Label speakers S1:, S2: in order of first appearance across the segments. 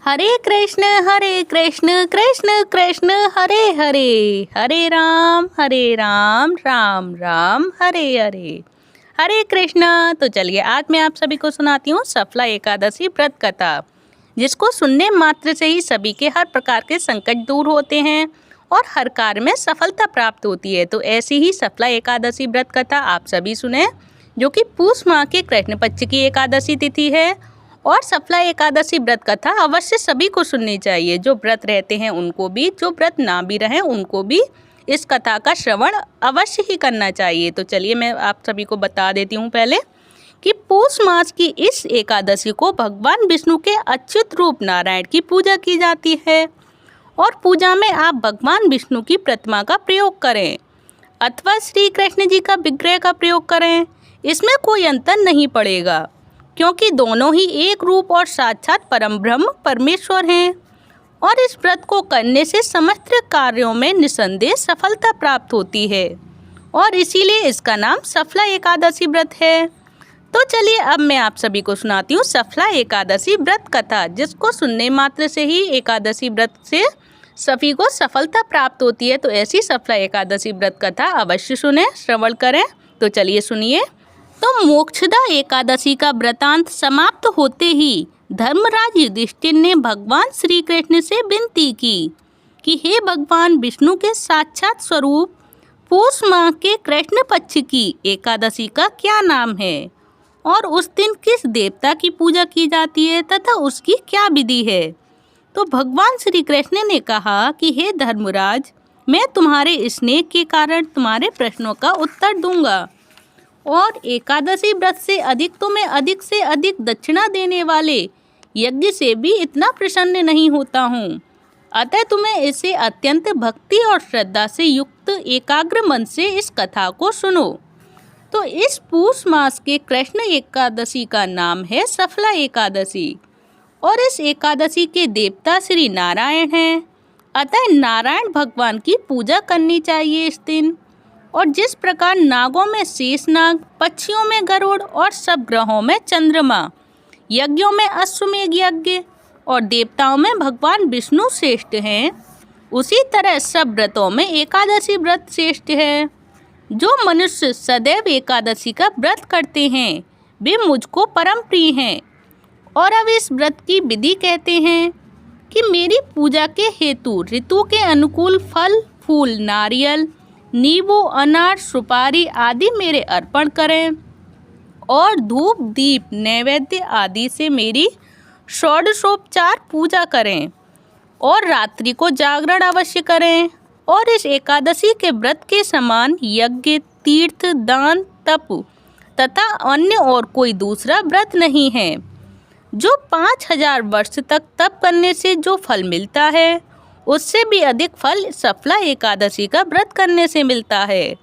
S1: हरे कृष्ण कृष्ण कृष्ण हरे हरे, हरे राम राम राम हरे हरे। हरे कृष्णा। तो चलिए आज मैं आप सभी को सुनाती हूँ सफला एकादशी व्रत कथा, जिसको सुनने मात्र से ही सभी के हर प्रकार के संकट दूर होते हैं और हर कार्य में सफलता प्राप्त होती है। तो ऐसी ही सफला एकादशी व्रत कथा आप सभी सुने, जो कि पूष माह के कृष्ण पक्ष की एकादशी तिथि है। और सफला एकादशी व्रत कथा अवश्य सभी को सुननी चाहिए, जो व्रत रहते हैं उनको भी, जो व्रत ना भी रहें उनको भी इस कथा का श्रवण अवश्य ही करना चाहिए। तो चलिए मैं आप सभी को बता देती हूँ पहले कि पूष मास की इस एकादशी को भगवान विष्णु के अच्युत रूप नारायण की पूजा की जाती है। और पूजा में आप भगवान विष्णु की प्रतिमा का प्रयोग करें अथवा श्री कृष्ण जी का विग्रह का प्रयोग करें, इसमें कोई अंतर नहीं पड़ेगा, क्योंकि दोनों ही एक रूप और साक्षात परम ब्रह्म परमेश्वर हैं। और इस व्रत को करने से समस्त कार्यों में निसंदेह सफलता प्राप्त होती है और इसीलिए इसका नाम सफला एकादशी व्रत है। तो चलिए अब मैं आप सभी को सुनाती हूँ सफला एकादशी व्रत कथा, जिसको सुनने मात्र से ही एकादशी व्रत से सभी को सफलता प्राप्त होती है। तो ऐसी सफला एकादशी व्रत कथा अवश्य सुने, श्रवण करें। तो चलिए सुनिए। तो मोक्षदा एकादशी का व्रतांत समाप्त होते ही धर्मराज युधिष्ठिर ने भगवान श्री कृष्ण से विनती की कि हे भगवान विष्णु के साक्षात स्वरूप, पूष माह के कृष्ण पक्ष की एकादशी का क्या नाम है और उस दिन किस देवता की पूजा की जाती है तथा उसकी क्या विधि है। तो भगवान श्री कृष्ण ने कहा कि हे धर्मराज, मैं तुम्हारे स्नेह के कारण तुम्हारे प्रश्नों का उत्तर दूंगा और एकादशी व्रत से अधिक तो मैं अधिक से अधिक दक्षिणा देने वाले यज्ञ से भी इतना प्रसन्न नहीं होता हूँ। अतः तुम्हें इसे अत्यंत भक्ति और श्रद्धा से युक्त एकाग्र मन से इस कथा को सुनो। तो इस पूष मास के कृष्ण एकादशी का नाम है सफला एकादशी और इस एकादशी के देवता श्री नारायण हैं। अतः नारायण भगवान की पूजा करनी चाहिए इस दिन। और जिस प्रकार नागों में शेषनाग, पक्षियों में गरुड़ और सब ग्रहों में चंद्रमा, यज्ञों में अश्वमेध यज्ञ और देवताओं में भगवान विष्णु श्रेष्ठ हैं, उसी तरह सब व्रतों में एकादशी व्रत श्रेष्ठ है। जो मनुष्य सदैव एकादशी का व्रत करते हैं वे मुझको परम प्रिय हैं। और अब इस व्रत की विधि कहते हैं कि मेरी पूजा के हेतु ऋतु के अनुकूल फल फूल, नारियल, नींबू, अनार, सुपारी आदि मेरे अर्पण करें और धूप दीप नैवेद्य आदि से मेरी षोडशोपचार पूजा करें और रात्रि को जागरण अवश्य करें। और इस एकादशी के व्रत के समान यज्ञ, तीर्थ, दान, तप तथा अन्य और कोई दूसरा व्रत नहीं है। जो 5000 वर्ष तक तप करने से जो फल मिलता है, उससे भी अधिक फल सफला एकादशी का व्रत करने से मिलता है।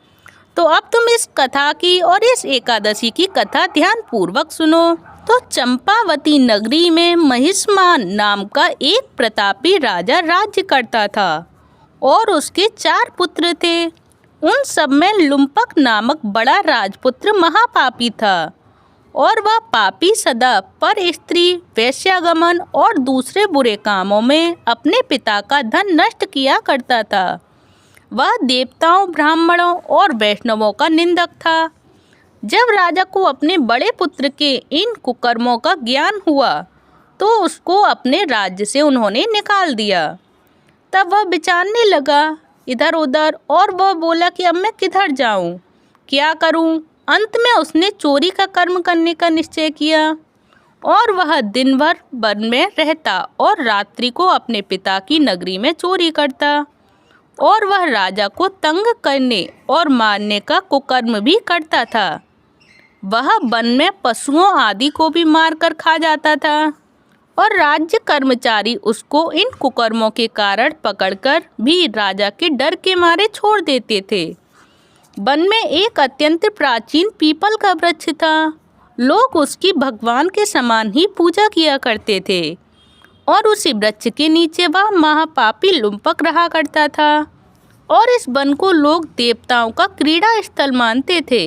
S1: तो अब तुम इस कथा की और इस एकादशी की कथा ध्यान पूर्वक सुनो। तो चंपावती नगरी में महिष्मान नाम का एक प्रतापी राजा राज्य करता था और उसके 4 पुत्र थे। उन सब में लुम्पक नामक बड़ा राजपुत्र महापापी था और वह पापी सदा पर स्त्री, वेश्यागमन और दूसरे बुरे कामों में अपने पिता का धन नष्ट किया करता था। वह देवताओं, ब्राह्मणों और वैष्णवों का निंदक था। जब राजा को अपने बड़े पुत्र के इन कुकर्मों का ज्ञान हुआ तो उसको अपने राज्य से उन्होंने निकाल दिया। तब वह विचारने लगा इधर उधर और वह बोला कि अब मैं किधर जाऊं, क्या करूं। अंत में उसने चोरी का कर्म करने का निश्चय किया और वह दिन भर वन में रहता और रात्रि को अपने पिता की नगरी में चोरी करता। और वह राजा को तंग करने और मारने का कुकर्म भी करता था। वह वन में पशुओं आदि को भी मारकर खा जाता था और राज्य कर्मचारी उसको इन कुकर्मों के कारण पकड़कर भी राजा के डर के मारे छोड़ देते थे। वन में एक अत्यंत प्राचीन पीपल का वृक्ष था। लोग उसकी भगवान के समान ही पूजा किया करते थे और उसी वृक्ष के नीचे वह महापापी लुम्पक रहा करता था। और इस वन को लोग देवताओं का क्रीड़ा स्थल मानते थे।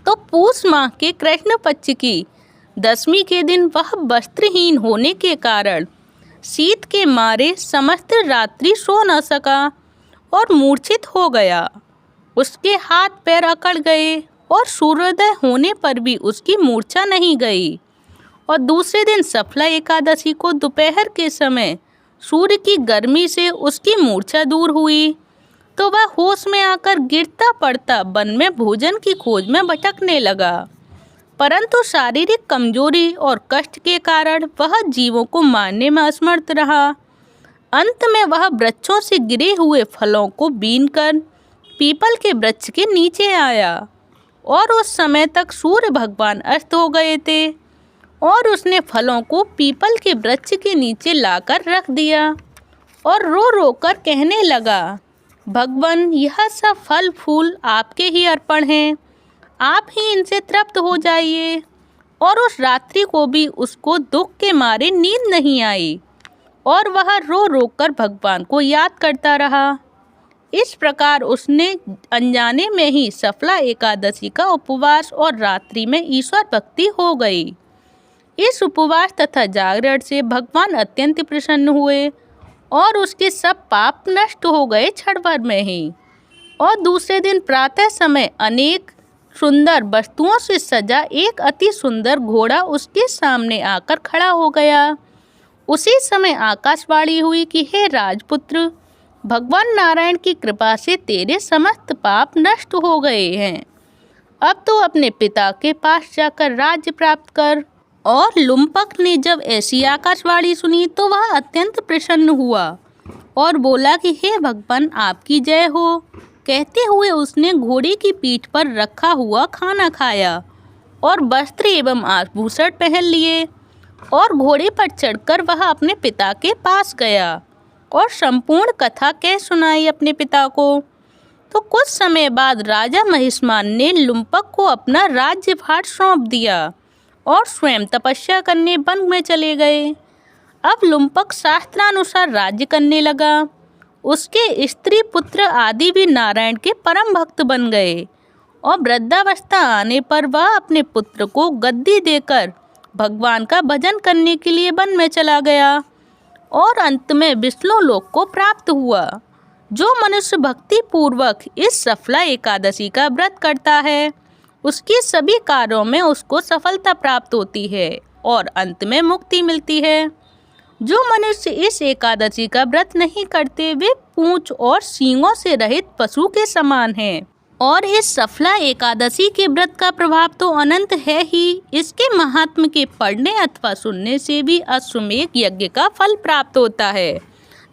S1: तो पूष माह के कृष्ण पक्ष की 10वीं के दिन वह वस्त्रहीन होने के कारण शीत के मारे समस्त रात्रि सो न सका और मूर्छित हो गया। उसके हाथ पैर अकड़ गए और सूर्योदय होने पर भी उसकी मूर्छा नहीं गई। और दूसरे दिन सफला एकादशी को दोपहर के समय सूर्य की गर्मी से उसकी मूर्छा दूर हुई तो वह होश में आकर गिरता पड़ता वन में भोजन की खोज में भटकने लगा, परंतु शारीरिक कमजोरी और कष्ट के कारण वह जीवों को मारने में असमर्थ रहा। अंत में वह वृक्षों से गिरे हुए फलों को बीनकर पीपल के वृक्ष के नीचे आया और उस समय तक सूर्य भगवान अस्त हो गए थे और उसने फलों को पीपल के वृक्ष के नीचे लाकर रख दिया और रो रो कर कहने लगा, भगवान, यह सब फल फूल आपके ही अर्पण हैं, आप ही इनसे तृप्त हो जाइए। और उस रात्रि को भी उसको दुख के मारे नींद नहीं आई और वह रो रो कर भगवान को याद करता रहा। इस प्रकार उसने अनजाने में ही सफला एकादशी का उपवास और रात्रि में ईश्वर भक्ति हो गई। इस उपवास तथा जागरण से भगवान अत्यंत प्रसन्न हुए और उसके सब पाप नष्ट हो गए क्षण भर में ही। और दूसरे दिन प्रातः समय अनेक सुंदर वस्तुओं से सजा एक अति सुंदर घोड़ा उसके सामने आकर खड़ा हो गया। उसी समय आकाशवाणी हुई कि हे राजपुत्र, भगवान नारायण की कृपा से तेरे समस्त पाप नष्ट हो गए हैं। अब तो अपने पिता के पास जाकर राज्य प्राप्त कर। और लुम्पक ने जब ऐसी आकाशवाणी सुनी तो वह अत्यंत प्रसन्न हुआ और बोला कि हे भगवान, आपकी जय हो। कहते हुए उसने घोड़े की पीठ पर रखा हुआ खाना खाया और वस्त्र एवं आभूषण पहन लिए और घोड़े पर चढ़कर वह अपने पिता के पास गया और संपूर्ण कथा कह सुनाई अपने पिता को। तो कुछ समय बाद राजा महिष्मान ने लुम्पक को अपना राज्यभार सौंप दिया और स्वयं तपस्या करने वन में चले गए। अब लुम्पक शास्त्रानुसार राज्य करने लगा। उसके स्त्री पुत्र आदि भी नारायण के परम भक्त बन गए और वृद्धावस्था आने पर वह अपने पुत्र को गद्दी देकर भगवान का भजन करने के लिए वन में चला गया और अंत में विष्णु लोक को प्राप्त हुआ। जो मनुष्य भक्ति पूर्वक इस सफला एकादशी का व्रत करता है उसके सभी कार्यों में उसको सफलता प्राप्त होती है और अंत में मुक्ति मिलती है। जो मनुष्य इस एकादशी का व्रत नहीं करते वे पूंछ और सींगों से रहित पशु के समान हैं। और इस सफला एकादशी के व्रत का प्रभाव तो अनंत है ही। इसके महात्म्य के पढ़ने अथवा सुनने से भी अश्वमेध यज्ञ का फल प्राप्त होता है।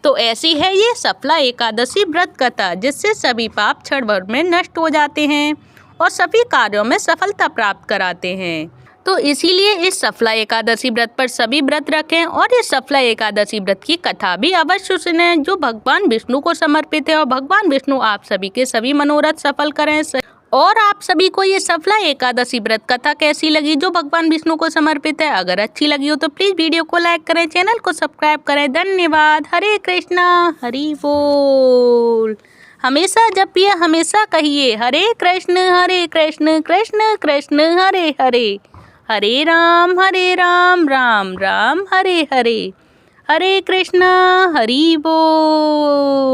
S1: तो ऐसी है ये सफला एकादशी व्रत कथा, जिससे सभी पाप क्षण भर में नष्ट हो जाते हैं और सभी कार्यों में सफलता प्राप्त कराते हैं। तो इसीलिए इस सफला एकादशी व्रत पर सभी व्रत रखें और इस सफला एकादशी व्रत की कथा भी अवश्य सुनें, जो भगवान विष्णु को समर्पित है। और भगवान विष्णु आप सभी के सभी मनोरथ सफल करें। और आप सभी को ये सफला एकादशी व्रत कथा कैसी लगी जो भगवान विष्णु को समर्पित है? अगर अच्छी लगी हो तो प्लीज़ वीडियो को लाइक करें, चैनल को सब्सक्राइब करें। धन्यवाद। हरे कृष्णा, हरि बोल। हमेशा जपिए, हमेशा कहिए हरे कृष्ण कृष्ण कृष्ण हरे हरे, हरे राम राम राम हरे हरे, हरे कृष्णा, हरि बोल।